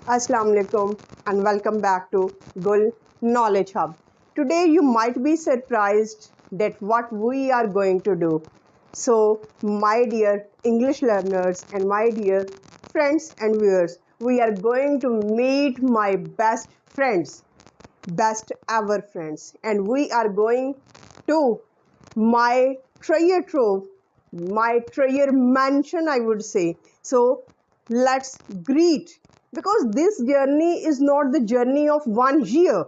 Assalamu alaikum and welcome back to Gul Knowledge Hub. Today you might be surprised that what we are going to do. So, my dear English learners and my dear friends and viewers, we are going to meet my best friends, best ever friends, and we are going to my treasure trove, my treasure mansion, I would say. So let's greet, because this journey is not the journey of 1 year.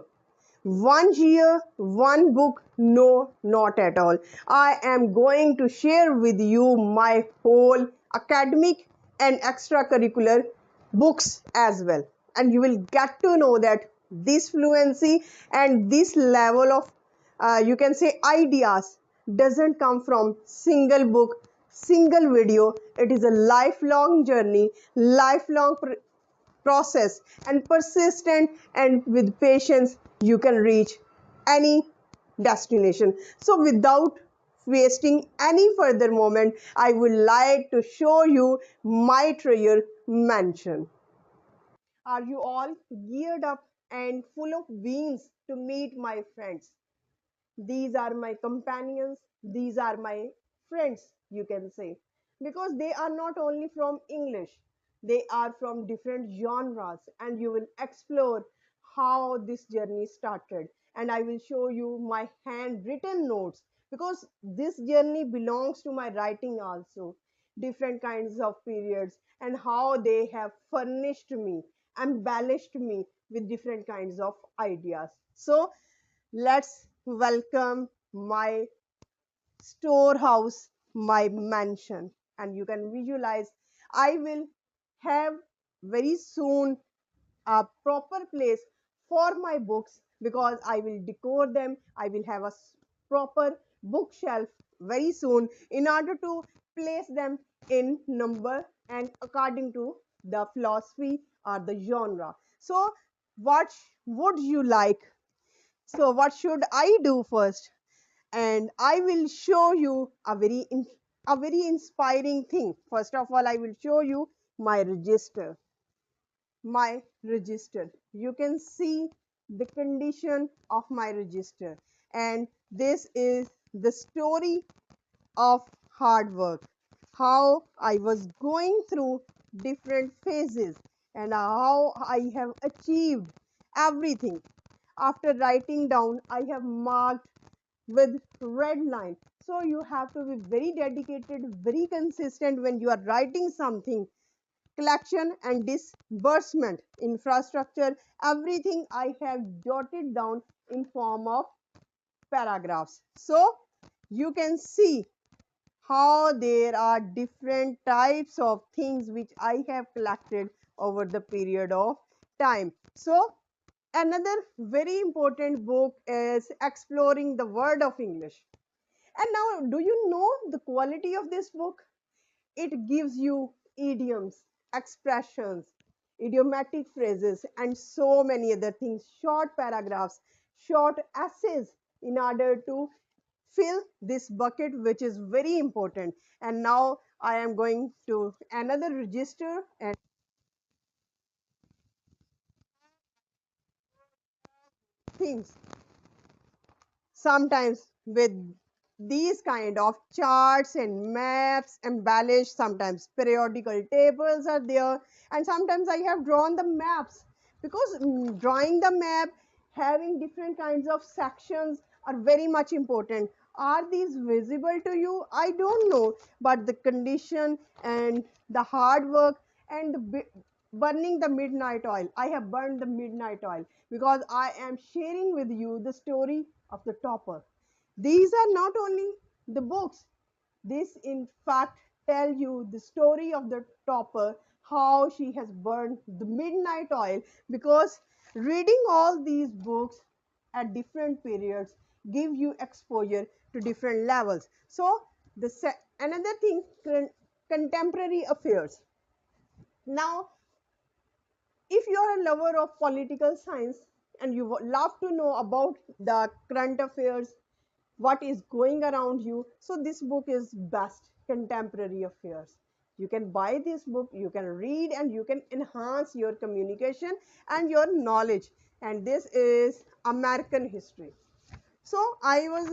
1 year, one book, no, not at all. I am going to share with you my whole academic and extracurricular books as well. And you will get to know that this fluency and this level of, you can say, ideas doesn't come from single book, single video. It is a lifelong journey, lifelong process, and persistent and with patience you can reach any destination. So without wasting any further moment, I would like to show you my treasure mansion. Are you all geared up and full of beans to meet my friends? These are my companions, these are my friends, you can say, because they are not only from English, they are from different genres, and you will explore how this journey started. And I will show you my handwritten notes, because this journey belongs to my writing also. Different kinds of periods and how they have furnished me, embellished me with different kinds of ideas. So let's welcome my storehouse, my mansion. And you can visualize, I will have very soon a proper place for my books, because I will decor them. I will have a proper bookshelf very soon in order to place them in number and according to the philosophy or the genre. So, what would you like? So, what should I do first? And I will show you a very inspiring thing. First of all, I will show you my register. My register. You can see the condition of my register, and this is the story of hard work. How I was going through different phases and how I have achieved everything. After writing down, I have marked with red line. So you have to be very dedicated, very consistent when you are writing something. Collection and disbursement, infrastructure, everything I have jotted down in form of paragraphs. So you can see how there are different types of things which I have collected over the period of time. So another very important book is Exploring the Word of English. And now, do you know the quality of this book? It gives you idioms, expressions, idiomatic phrases, and so many other things, short paragraphs, short essays, in order to fill this bucket, which is very important. And now I am going to another register and things, sometimes with these kind of charts and maps embellished, sometimes periodical tables are there, and sometimes I have drawn the maps, because drawing the map, having different kinds of sections are very much important. Are these visible to you? I don't know, but the condition and the hard work and the burning the midnight oil, I have burned the midnight oil, because I am sharing with you the story of the topper. These are not only the books, this in fact tell you the story of the topper, how she has burned the midnight oil, because reading all these books at different periods give you exposure to different levels. So the another thing, contemporary affairs. Now, if you are a lover of political science and you love to know about the current affairs, what is going around you, so this book is best, Contemporary Affairs. You can buy this book, you can read, and you can enhance your communication and your knowledge. And this is American history. So I was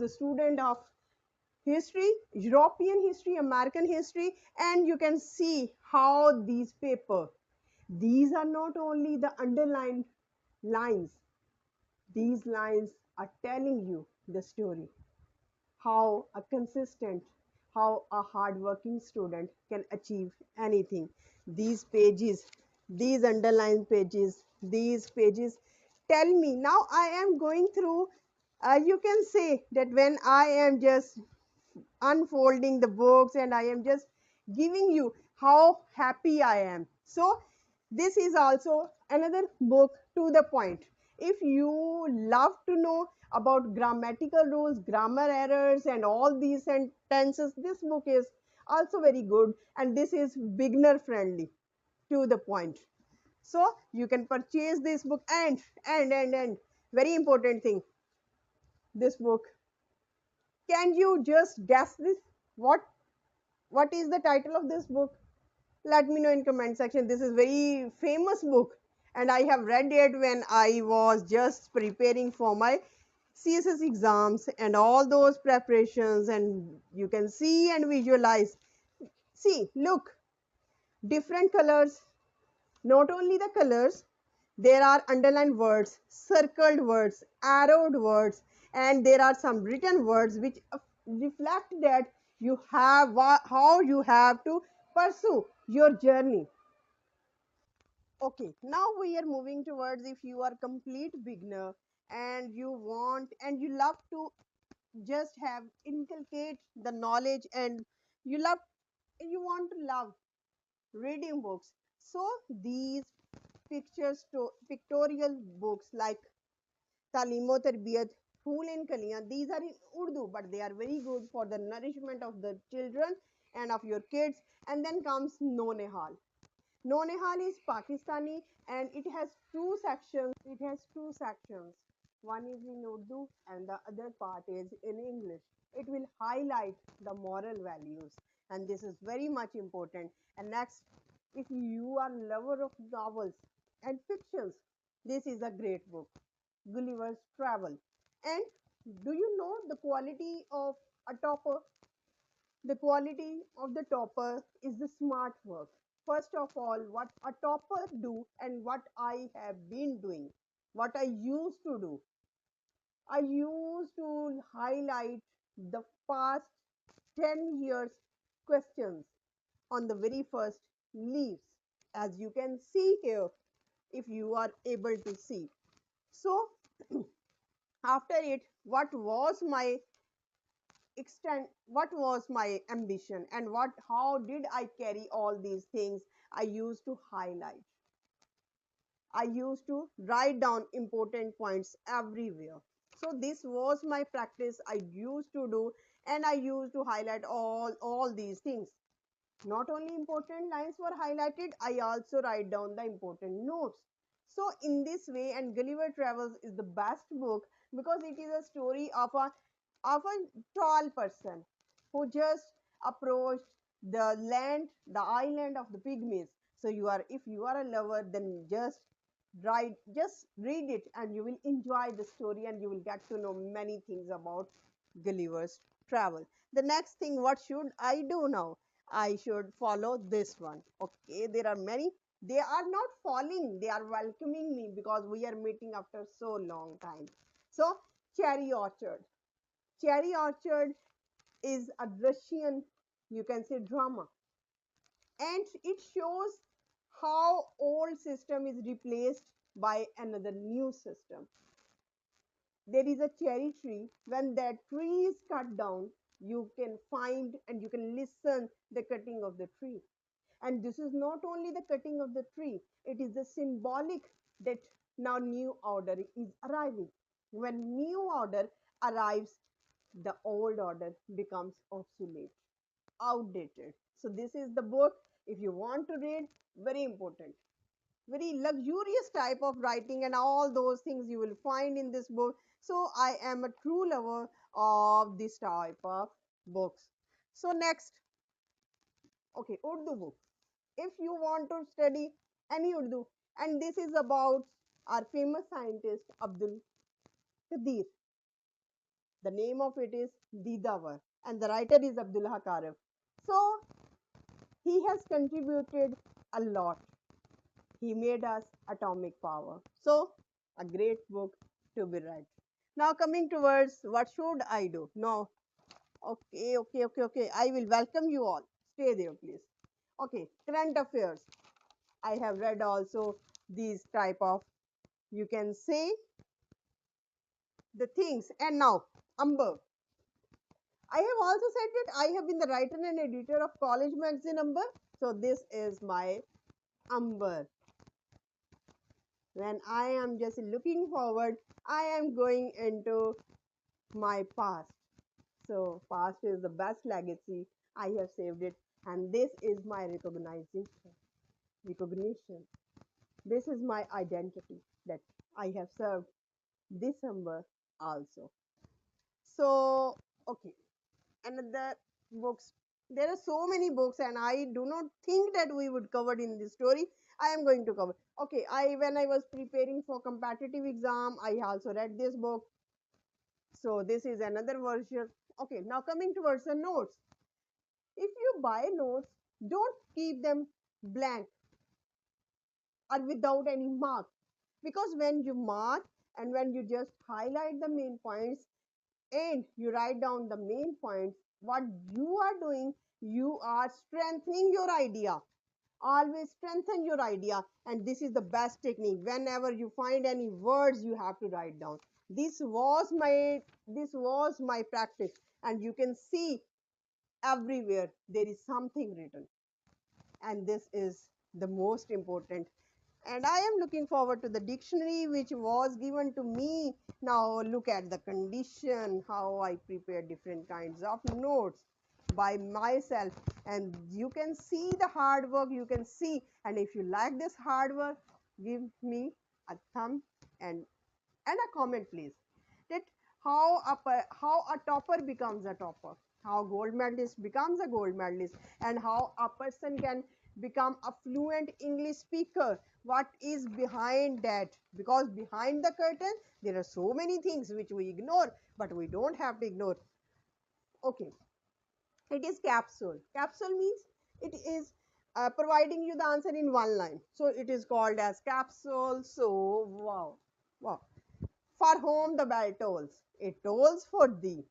a student of history, European history, American history, and you can see how these are not only the underlined lines, these lines are telling you the story, how a consistent, how a hardworking student can achieve anything. These pages, these underlined pages, these pages tell me. Now I am going through, you can say that when I am just unfolding the books and I am just giving you how happy I am. So, this is also another book to the point. If you love to know about grammatical rules, grammar errors, and all these sentences, this book is also very good, and this is beginner friendly to the point. So, you can purchase this book, and very important thing, this book, can you just guess this? What is the title of this book? Let me know in comment section. This is very famous book, and I have read it when I was just preparing for my CSS exams and all those preparations, and you can see and visualize. See, look, different colors, not only the colors, there are underlined words, circled words, arrowed words, and there are some written words which reflect that you have how you have to pursue your journey. Okay, now we are moving towards, if you are complete beginner and you want and you love to just have inculcate the knowledge, and you love you want to love reading books. So these pictorial books like Talimo Tarbiyat, Phool and Kaliyan, these are in Urdu, but they are very good for the nourishment of the children and of your kids. And then comes Nonehal. Nonehal is Pakistani and it has two sections. It has two sections. One is in Urdu and the other part is in English. It will highlight the moral values, and this is very much important. And next, if you are lover of novels and fictions, this is a great book, Gulliver's Travel. And do you know the quality of a topper? The quality of the topper is the smart work. First of all, what a topper do and what I have been doing, what I used to do. I used to highlight the past 10 years questions on the very first leaves, as you can see here, if you are able to see. So, after it, what was my ambition, and how did I carry all these things? I used to highlight, I used to write down important points everywhere. So this was my practice I used to do, and I used to highlight all these things. Not only important lines were highlighted, I also write down the important notes. So in this way, and Gulliver Travels is the best book because it is a story of a tall person who just approached the island of the pygmies. So if you are a lover, then just read it, and you will enjoy the story, and you will get to know many things about Gulliver's Travel. The next thing, what should I do now? I should follow this one. Okay, there are many. They are not falling, they are welcoming me because we are meeting after so long time. So, Cherry Orchard. Cherry Orchard is a Russian, you can say, drama, and it shows how old system is replaced by another new system. There is a cherry tree. When that tree is cut down, you can find and you can listen the cutting of the tree. And this is not only the cutting of the tree, it is the symbolic that now new order is arriving. When new order arrives, the old order becomes obsolete, outdated. So this is the book. If you want to read, very important, very luxurious type of writing, and all those things you will find in this book. So I am a true lover of this type of books. So next, Okay, Urdu book. If you want to study any Urdu, and this is about our famous scientist Abdul Qadir. The name of it is Didawar, and the writer is Abdullah Karif. So he has contributed a lot. He made us atomic power. So a great book to be read. Now coming towards what should I do? No. Okay. I will welcome you all. Stay there, please. Okay, current affairs. I have read also these type of, you can say, the things. And now, Amber. I have also said that I have been the writer and editor of college magazine Amber. So this is my Amber. When I am just looking forward, I am going into my past. So past is the best legacy. I have saved it, and this is my recognition. This is my identity that I have served December also. So okay, another books. There are so many books, and I do not think that we would cover in this story. I am going to cover. Okay, I when I was preparing for competitive exam, I also read this book. So this is another version. Okay, now coming towards the notes. If you buy notes, don't keep them blank or without any mark, because when you mark and when you just highlight the main points and you write down the main points, what you are doing, you are strengthening your idea. Always strengthen your idea, and this is the best technique. Whenever you find any words, you have to write down. This was my practice, and you can see everywhere there is something written, and this is the most important. And I am looking forward to the dictionary which was given to me. Now look at the condition, how I prepare different kinds of notes by myself, and you can see the hard work, you can see. And if you like this hard work, give me a thumb and a comment please, that how a topper becomes a topper, how gold medalist becomes a gold medalist, and how a person can become a fluent English speaker. What is behind that? Because behind the curtain there are so many things which we ignore, but we don't have to ignore. Okay, it is capsule. Capsule means it is providing you the answer in one line, so it is called as capsule. So wow. For whom the bell tolls, it tolls for thee.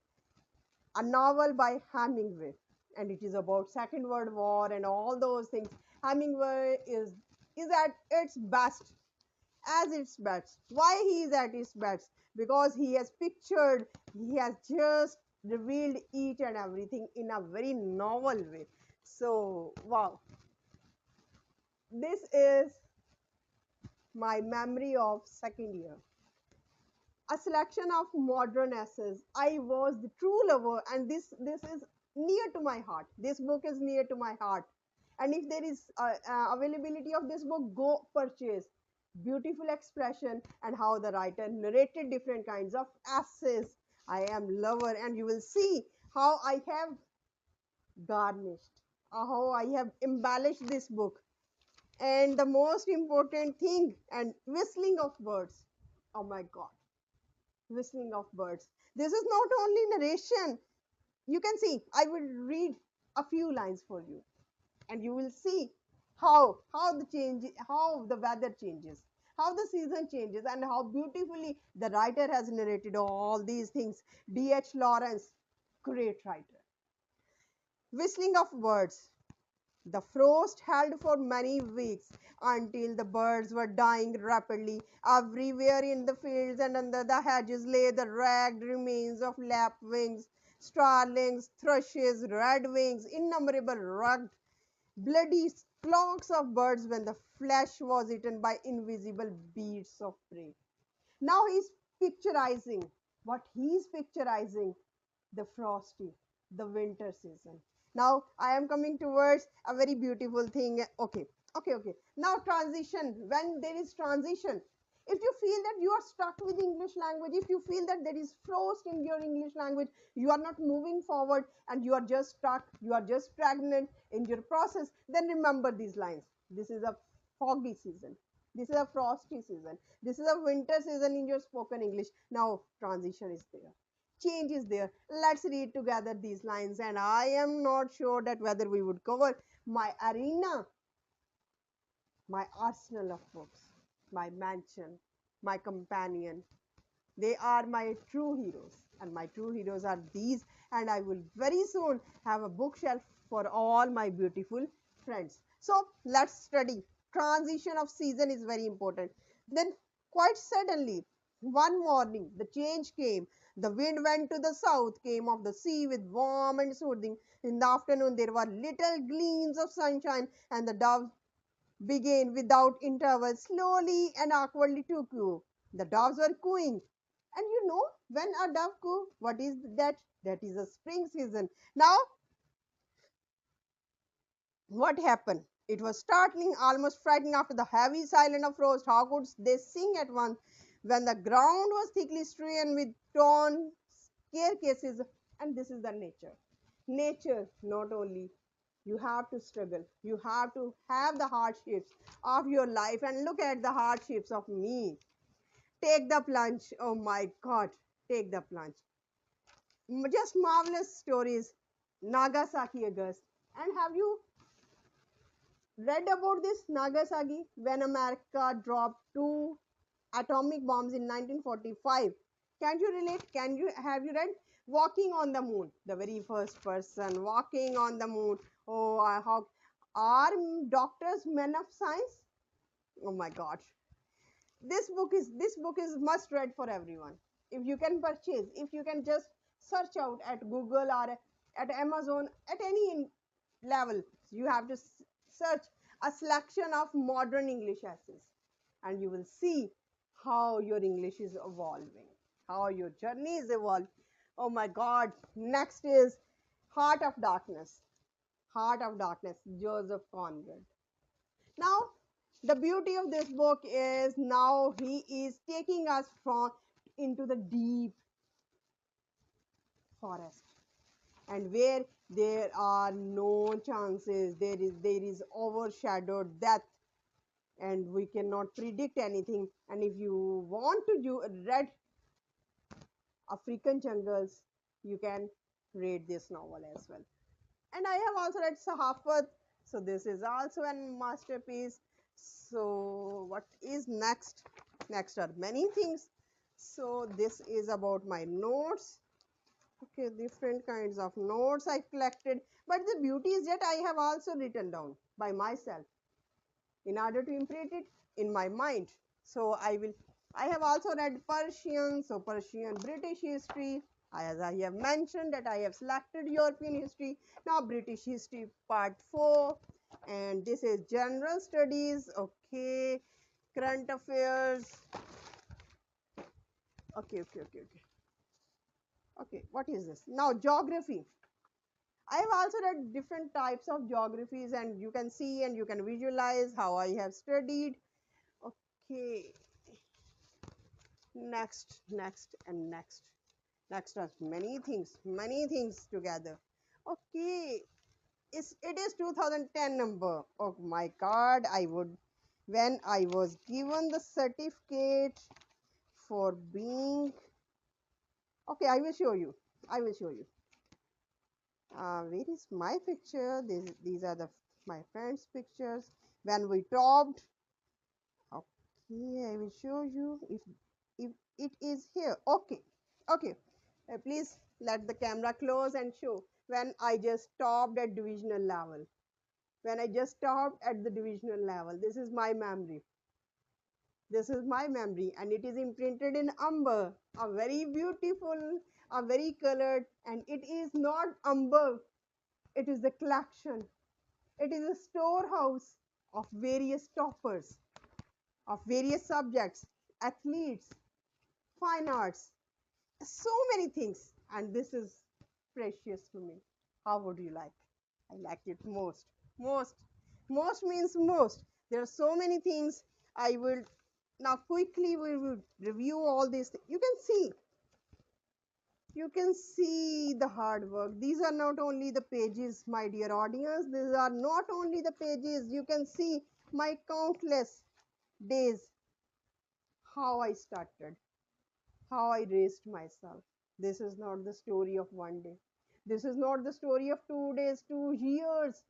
A novel by Hemingway, and it is about Second World War and all those things. Hemingway is at its best, as its best. Why he is at its best? Because he has pictured, he has just revealed each and everything in a very novel way. So wow, this is my memory of second year. A selection of modern essays. I was the true lover, and this is near to my heart. This book is near to my heart, and if there is availability of this book, go purchase. Beautiful expression and how the writer narrated different kinds of essays. I am lover, and you will see how I have garnished, how I have embellished this book. And the most important thing, and whistling of birds. Oh my God, whistling of birds. This is not only narration. You can see, I will read a few lines for you, and you will see how the weather changes, how the season changes, and how beautifully the writer has narrated all these things. D.H. Lawrence, great writer. Whistling of birds. The frost held for many weeks until the birds were dying rapidly. Everywhere in the fields and under the hedges lay the ragged remains of lapwings, starlings, thrushes, redwings, innumerable rugged, bloody flocks of birds when the flesh was eaten by invisible beasts of prey. Now he's picturizing what he's picturizing, the frosty, the winter season. Now I am coming towards a very beautiful thing. Okay. Now transition. When there is transition, If you feel that you are stuck with English language, if you feel that there is frost in your English language, you are not moving forward and you are just stuck, you are just stagnant in your process, then remember these lines. This is a foggy season. This is a frosty season. This is a winter season in your spoken English. Now transition is there. Change is there. Let's read together these lines. And I am not sure that whether we would cover my arena, my arsenal of books, my mansion, my companion. They are my true heroes, and my true heroes are these. And I will very soon have a bookshelf for all my beautiful friends. So let's study. Transition of season is very important. Then, quite suddenly, one morning, the change came. The wind went to the south, came off the sea with warm and soothing. In the afternoon, there were little gleams of sunshine, and the dove began without interval, slowly and awkwardly to coo. The doves were cooing. And you know, when a dove coo, what is that? That is a spring season. Now, what happened? It was startling, almost frightening after the heavy silence of frost. How could they sing at once when the ground was thickly strewn with torn staircases? And this is the nature. Nature, not only you have to struggle, you have to have the hardships of your life, and look at the hardships of me. Take the plunge. Oh my God, take the plunge. Just marvelous stories. Nagasaki, August. And have you read about this Nagasaki when America dropped two atomic bombs in 1945? Can you relate? Can you have you read Walking on the Moon? The very first person walking on the moon. Oh, how are doctors men of science? Oh my God, this book is must read for everyone. If you can purchase, if you can just search out at Google or at Amazon, at any level, you have to search a selection of modern English essays, and you will see how your English is evolving, how your journey is evolving. Oh my God, next is Heart of Darkness. Heart of Darkness, Joseph Conrad. Now, the beauty of this book is now he is taking us from into the deep forest, and where there are no chances, there is overshadowed death, and we cannot predict anything. And if you want to read African jungles, you can read this novel as well. And I have also read Sahafat, so this is also a masterpiece. So what is next? Next are many things. So this is about my notes. Okay, different kinds of notes I collected. But the beauty is that I have also written down by myself in order to imprint it in my mind. So I have also read Persian, so Persian British history. As I have mentioned that I have selected European history. Now British history part 4, and this is general studies. Okay, current affairs. Okay, what is this? Now geography. I have also read different types of geographies, and you can see and you can visualize how I have studied. Okay, next, and next. Next are many things together. Okay, it is 2010 number. Oh my God, I would, when I was given the certificate for being, okay, I will show you. I will show you. Where is my picture? These are my friends' pictures. When we topped, okay, I will show you if it is here. Okay, okay. Please let the camera close and show when I just stopped at divisional level. When I just stopped at the divisional level, this is my memory. This is my memory, and it is imprinted in umber, a very beautiful, a very colored, and it is not umber. It is the collection. It is a storehouse of various toppers, of various subjects, athletes, fine arts, so many things. And this is precious to me. How would you like? I like it most. Most. Most means most. There are so many things I will Now quickly we will review all these. You can see the hard work. These are not only the pages, my dear audience. These are not only the pages. You can see my countless days, how I started, how I raised myself. This is not the story of one day. This is not the story of 2 days, 2 years.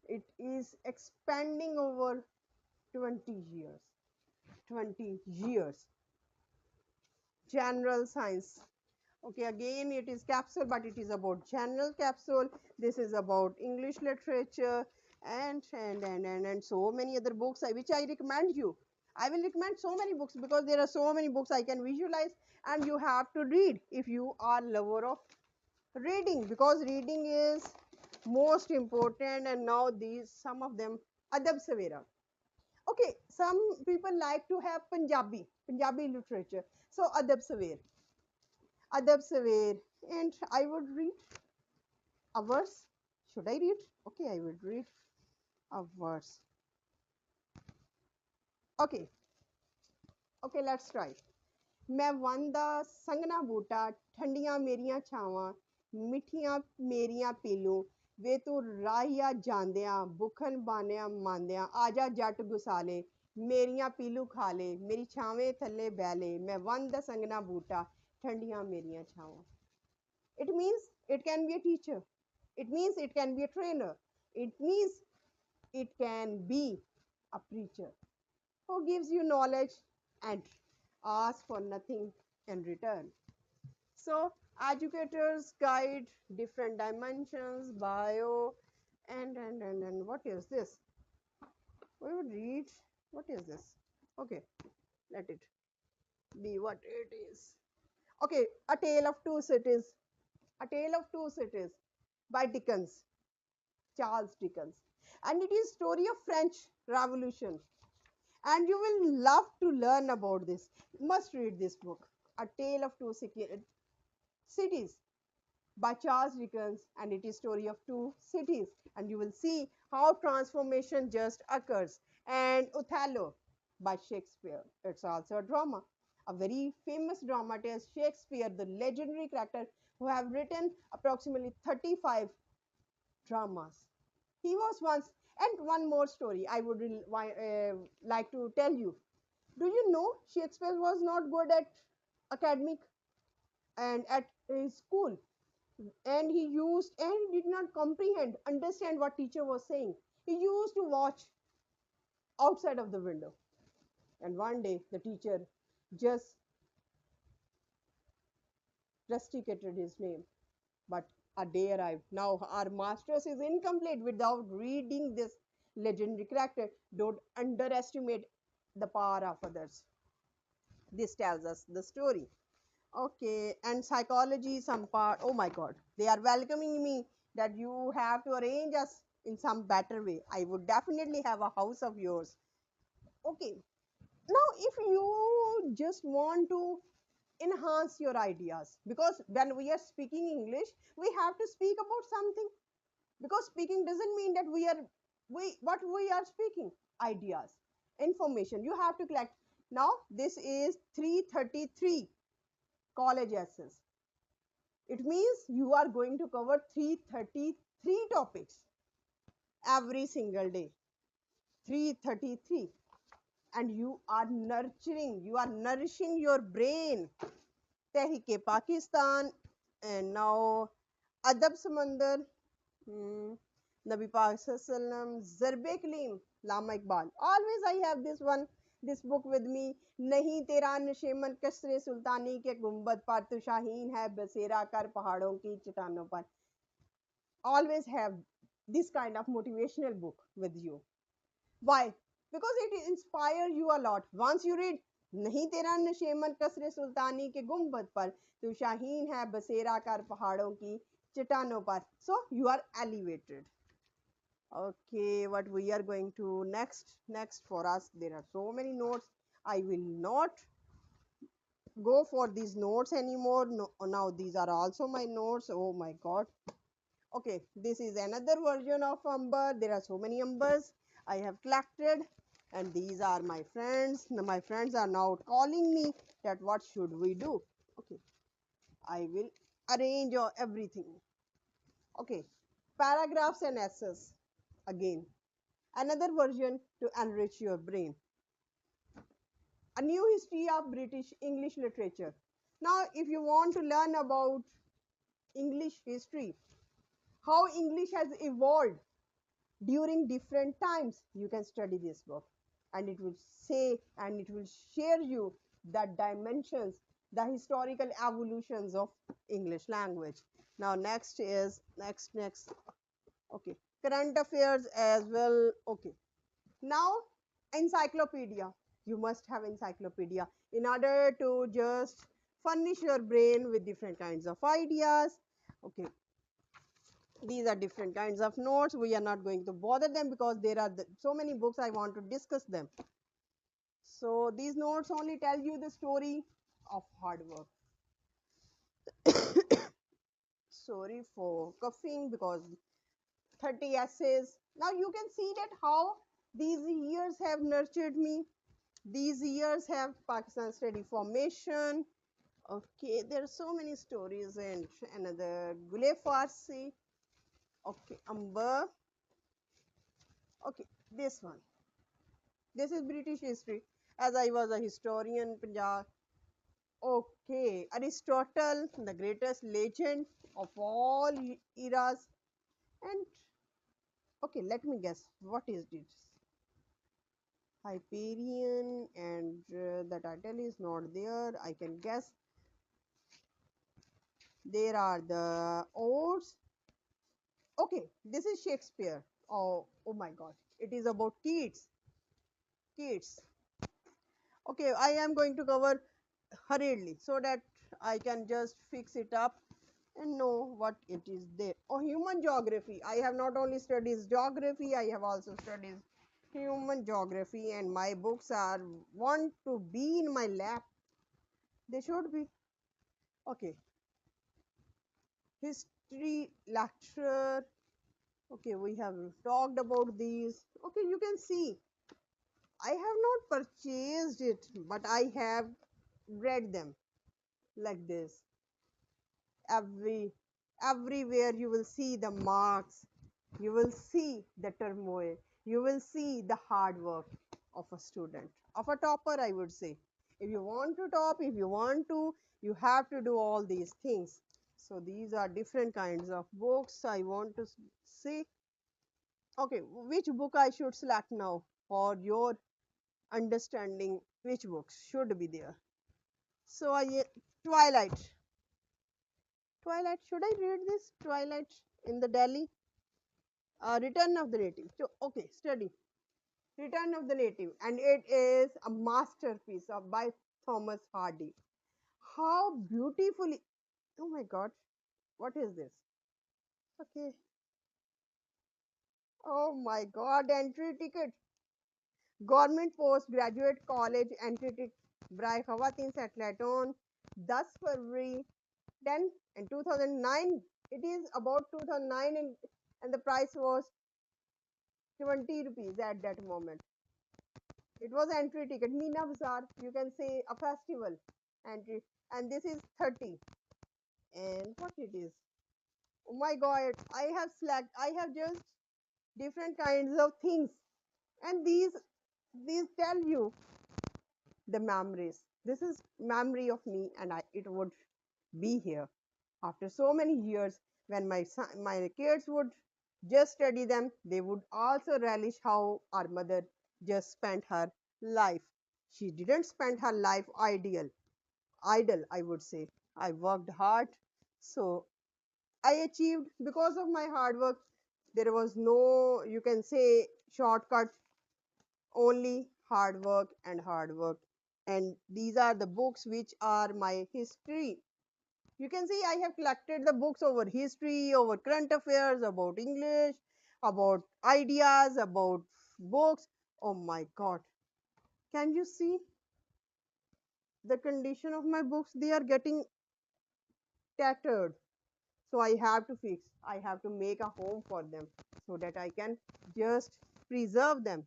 It is expanding over 20 years. 20 years. General science. Okay, again, it is capsule, but it is about general capsule. This is about English literature and so many other books which I recommend you. I will recommend so many books because there are so many books I can visualize, and you have to read if you are lover of reading, because reading is most important. And now these some of them, adab savera. Okay, some people like to have Punjabi literature. So adab saver, and I would read a verse. Should I read? Okay, I would read a verse. Okay, okay, let's try. मैं one दा संगना बूटा ठंडियां मेरियां छावां मिठियां मेरियां पीलू वे तू राहिया जांदियां बुखन बानिया मांदियां आजा जट गुसाले मेरियां पीलू खा ले मेरी छावे थल्ले बैले मैं वन दा संगना बूटा ठंडियां मेरियां छावां. It means it can be a teacher. It means it can be a trainer. It means it can be a preacher who gives you knowledge and asks for nothing in return. So, educators guide different dimensions, bio, and what is this? We would read. What is this? Okay, let it be what it is. Okay, A Tale of Two Cities. A Tale of Two Cities by Dickens, Charles Dickens. And it is story of French Revolution. And you will love to learn about this. You must read this book, A Tale of Two Cities by Charles Dickens, and it is story of two cities. And you will see how transformation just occurs. And Othello by Shakespeare. It's also a drama. A very famous dramatist, Shakespeare, the legendary character who have written approximately 35 dramas. He was once, and one more story I would like to tell you. Do you know Shakespeare was not good at academic and at his school, and he used and did not understand what teacher was saying. He used to watch outside of the window, and one day the teacher just rusticated his name. But a day arrived. Now our masters is incomplete without reading this legendary character. Don't underestimate the power of others. This tells us the story. Okay, and psychology, some part. Oh my God, they are welcoming me that you have to arrange us in some better way. I would definitely have a house of yours. Okay, now if you just want to enhance your ideas, because when we are speaking English, we have to speak about something, because speaking doesn't mean that we what we are speaking, ideas, information you have to collect. Now this is 333 college essays. It means you are going to cover 333 topics every single day. 333. And you are nourishing your brain. Tehrike Pakistan, and now Adab Samandar, Nabi Pak Sallam, Zarbe Kalim, Lama Iqbal. Always I have this book with me. नहीं तेरा नशेमन कसरे सुल्तानी के गुंबद पर तो शाहीन है बसेरा कर पहाड़ों की चट्टानों पर. Always have this kind of motivational book with you. Why? Because it inspires you a lot. Once you read, नहीं तेरा नशेमन कसरे सुल्तानी के गुंबद पर तो शाहीन है बसेरा कर पहाड़ों की चट्टानों पर. So you are elevated. Okay, what we are going to next for us, there are so many notes. I will not go for these notes anymore. No, now these are also my notes. Oh my God. Okay, this is another version of umber. There are so many umbers I have collected. And these are my friends. My friends are now calling me that what should we do? Okay, I will arrange everything. Okay, paragraphs and essays again. Another version to enrich your brain. A new history of British English literature. Now, if you want to learn about English history, how English has evolved during different times, you can study this book, and it will say and it will share you the dimensions, the historical evolutions of English language. Now next, okay, current affairs as well. Okay, now encyclopedia. You must have encyclopedia in order to just furnish your brain with different kinds of ideas. Okay, these are different kinds of notes. We are not going to bother them because there are so many books I want to discuss them. So these notes only tell you the story of hard work. Sorry for coughing because 30 essays. Now you can see that how these years have nurtured me. These years have Pakistan Study Formation. Okay, there are so many stories and another Gule Farsi. Okay, Amber. Okay, this one. This is British history. As I was a historian, Punjab. Okay, Aristotle, the greatest legend of all eras. And okay, let me guess. What is this? Hyperion, and the title is not there. I can guess. There are the odes. Okay, this is Shakespeare. Oh my God. It is about kids. Kids. Okay, I am going to cover hurriedly so that I can just fix it up and know what it is there. Oh, human geography. I have not only studied geography, I have also studied human geography, and my books are want to be in my lap. They should be. Okay, history lecture. Okay, we have talked about these. Okay, you can see I have not purchased it, but I have read them like this. Every everywhere you will see the marks, you will see the turmoil, you will see the hard work of a student, of a topper, I would say. If you want to top, if you want to, you have to do all these things. So these are different kinds of books I want to see. Okay, which book I should select now for your understanding? Which books should be there? So I Twilight. Twilight, should I read this? Twilight in the Delhi? Return of the Native. So, okay, study. Return of the Native. And it is a masterpiece of by Thomas Hardy. How beautifully. Oh my God. What is this? Okay. Oh my God. Entry ticket. Government postgraduate college entry ticket. Brai Khawatin Satellite on 10 February 10 and 2009. It is about 2009, and the price was 20 rupees at that moment. It was entry ticket. Meena Bazaar, you can say a festival entry. And this is 30. And what it is? Oh my God, I have just different kinds of things. And these tell you the memories. This is memory of me, and it would be here after so many years. When my kids would just study them, they would also relish how our mother just spent her life. She didn't spend her life idle, I would say. I worked hard, so I achieved because of my hard work. There was no, you can say, shortcut, only hard work and hard work. And these are the books which are my history. You can see I have collected the books over history, over current affairs, about English, about ideas, about books. Oh my God. Can you see the condition of my books? They are getting tattered. So I have to fix. I have to make a home for them so that I can just preserve them.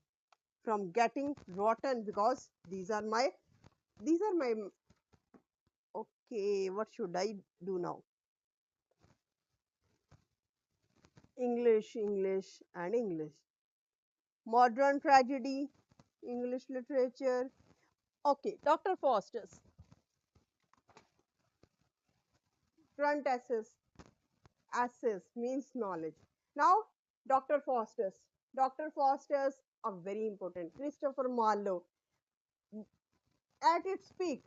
from getting rotten because these are my okay, what should I do now? English, English, and English. Modern tragedy, English literature. Okay, Dr. Foster's front essays. Essays means knowledge. Now, Dr. Foster's. Dr. Foster's are very important. Christopher Marlowe at its peak,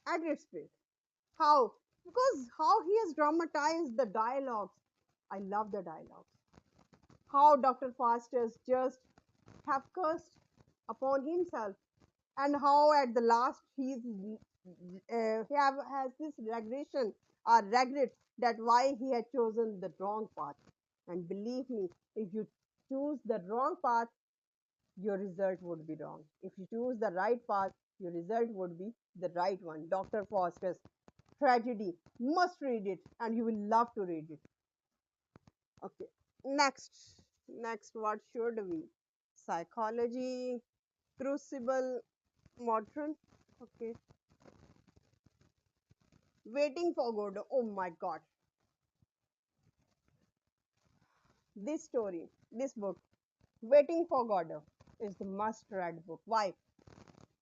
at its peak. How? Because how he has dramatized the dialogues. I love the dialogues. How Dr. Foster's just have cursed upon himself and how at the last has this regression or regret that why he had chosen the wrong path. And believe me, if you choose the wrong path, your result would be wrong. If you choose the right path, your result would be the right one. Dr. Foster's Tragedy. Must read it and you will love to read it. Okay. Next. Next, what should we? Psychology, Crucible, Modern. Okay. Waiting for Godot. Oh my god. This story, this book, Waiting for Godot, is the must read book. Why?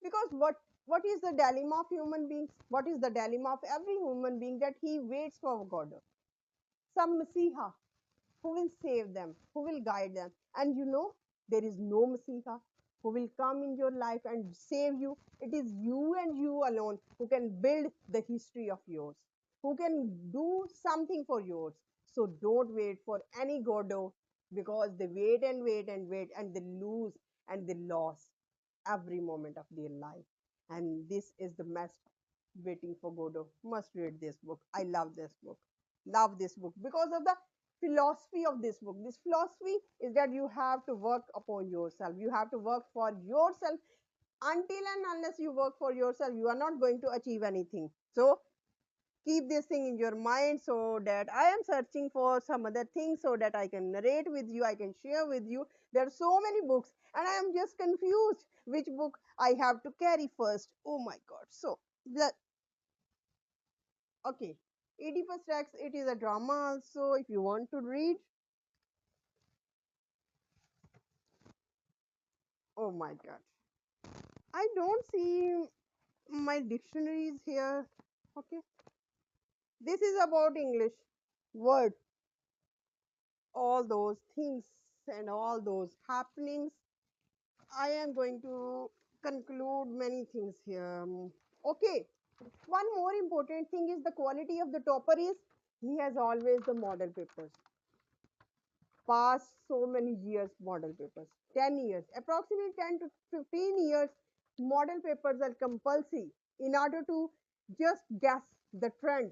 Because what is the dilemma of human beings? What is the dilemma of every human being that he waits for Godot? Some Messiah who will save them, who will guide them. And you know, there is no Messiah who will come in your life and save you. It is you and you alone who can build the history of yours, who can do something for yours. So don't wait for any Godot because they wait and wait and wait and they lose and they lost every moment of their life. And this is the must waiting for Godot. Must read this book. I love this book. Love this book because of the philosophy of this book. This philosophy is that you have to work upon yourself. You have to work for yourself. Until and unless you work for yourself, you are not going to achieve anything. So keep this thing in your mind so that I am searching for some other things so that I can narrate with you, I can share with you. There are so many books and I am just confused which book I have to carry first. Oh my god. So the okay. Oedipus Rex, it is a drama also if you want to read. Oh my god. I don't see my dictionaries here. Okay. This is about English word, all those things and all those happenings. I am going to conclude many things here. Okay. One more important thing is the quality of the topper is he has always the model papers. Past so many years model papers. 10 years. Approximately 10 to 15 years model papers are compulsory in order to just guess the trend.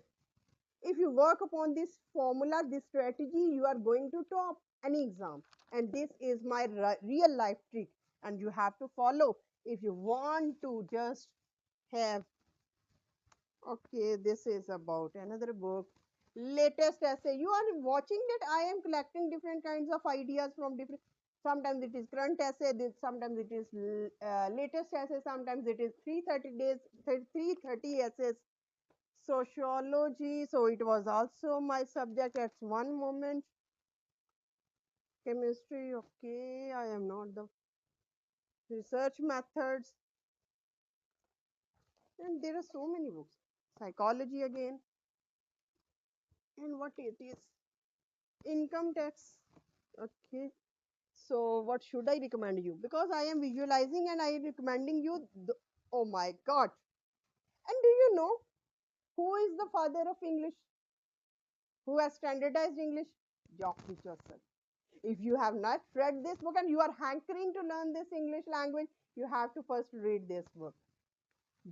If you work upon this formula, this strategy, you are going to top any exam. And this is my real life trick. And you have to follow if you want to just have. Okay, this is about another book. Latest essay. You are watching that I am collecting different kinds of ideas from different. Sometimes it is current essay, sometimes it is latest essay, sometimes it is 330 days, 330 essays. Sociology, so it was also my subject at one moment. Chemistry, okay, I am not the research methods, and there are so many books. Psychology again, and what it is? Income tax, okay. So what should I recommend you? Because I am visualizing and I am recommending you. Oh my God! And do you know who is the father of English? Who has standardized English? Geoffrey Chaucer. If you have not read this book and you are hankering to learn this English language, you have to first read this book.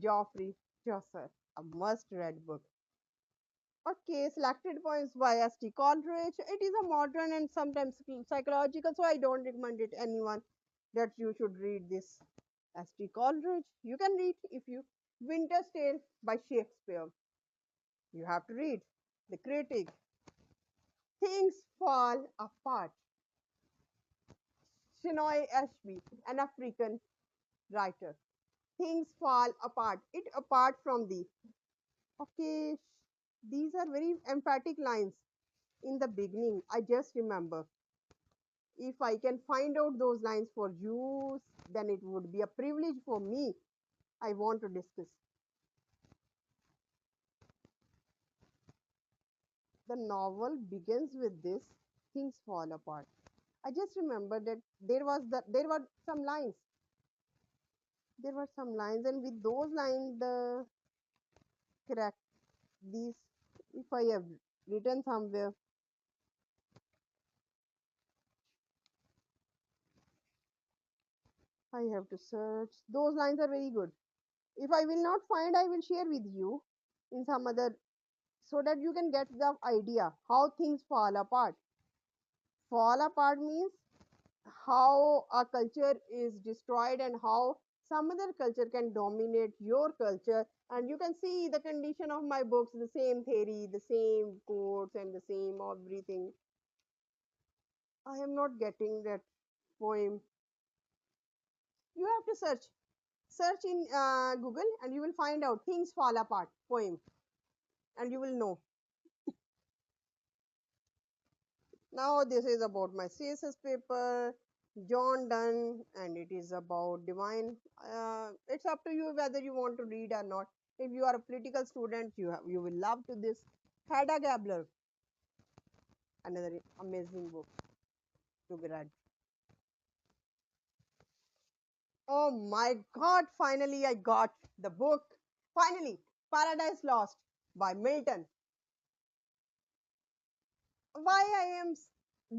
Geoffrey Chaucer, a must read book. Okay, selected poems by S.T. Coleridge. It is a modern and sometimes psychological, so I don't recommend it anyone that you should read this. S.T. Coleridge, you can read if you. Winter's Tale by Shakespeare. You have to read. The Critic. Things Fall Apart. Shinoy Ashby, an African writer. Things fall apart. It apart from thee. Okay, these are very emphatic lines in the beginning. I just remember. If I can find out those lines for you, then it would be a privilege for me. I want to discuss. The novel begins with this: things fall apart. I just remember that there were some lines. There were some lines, and with those lines, the correct these. If I have written somewhere, I have to search. Those lines are very good. If I will not find, I will share with you in some other, so that you can get the idea how things fall apart. Fall apart means how a culture is destroyed and how some other culture can dominate your culture. And you can see the condition of my books, the same theory, the same quotes, and the same everything. I am not getting that poem. You have to search in Google, and you will find out things fall apart poem, and you will know. Now this is about my CSS paper, John Donne, and it is about divine. It's up to you whether you want to read or not. If you are a political student, you will love to this. Hedda Gabler, another amazing book to be read. Oh my God! Finally, I got the book. Finally, Paradise Lost by Milton. Why I am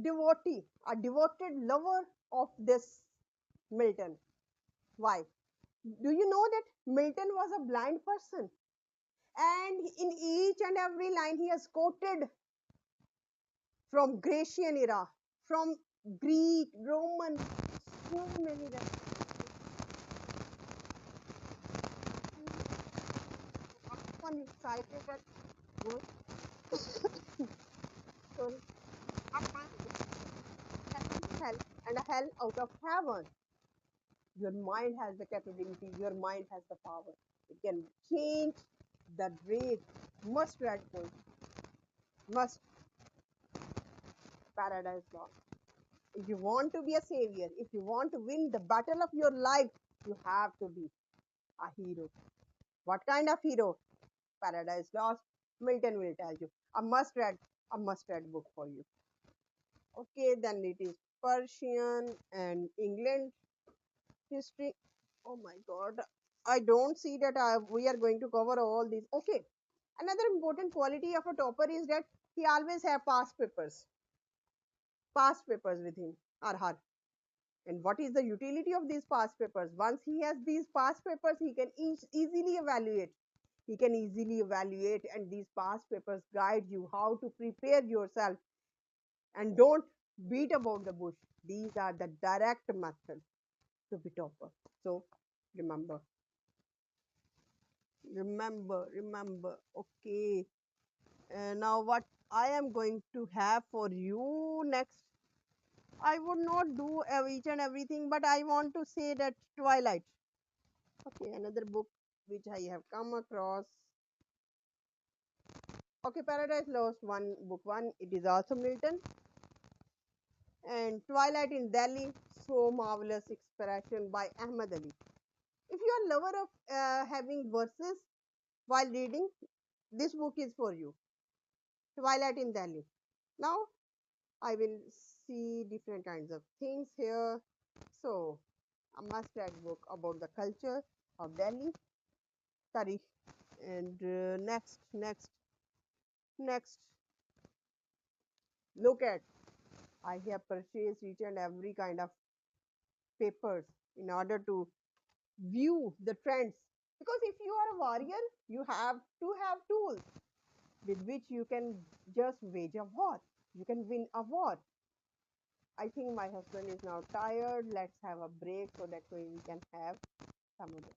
devotee, a devoted lover of this Milton. Why? Do you know that Milton was a blind person? And in each and every line, he has quoted from Grecian era, from Greek, Roman, so many references. Often cited that word, sorry, a man from hell and a hell out of heaven. Your mind has the capability, your mind has the power. It can change the rate. Must read point, must paradise lost. If you want to be a savior, if you want to win the battle of your life, you have to be a hero. What kind of hero? Paradise Lost. Milton will tell you. A must read book for you. Okay, then it is Persian and England history. Oh my God. I don't see that we are going to cover all these. Okay. Another important quality of a topper is that he always have past papers with him or her. And what is the utility of these past papers? Once he has these past papers, he can easily evaluate. He can easily evaluate, and these past papers guide you how to prepare yourself. And don't beat about the bush. These are the direct method to be topper. So remember, remember. Okay. Now what I am going to have for you next, I would not do each and everything, but I want to say that Twilight. Okay, another book which I have come across. Okay, Paradise Lost, one book one. It is also Milton. And Twilight in Delhi, so marvelous expression by Ahmad Ali. If you are lover of having verses while reading, this book is for you. Twilight in Delhi. Now I will see different kinds of things here. So a must-read book about the culture of Delhi, Tarikh, and next, look at. I have purchased each and every kind of papers in order to view the trends. Because if you are a warrior, you have to have tools with which you can just wage a war. You can win a war. I think my husband is now tired. Let's have a break so that way we can have some of it.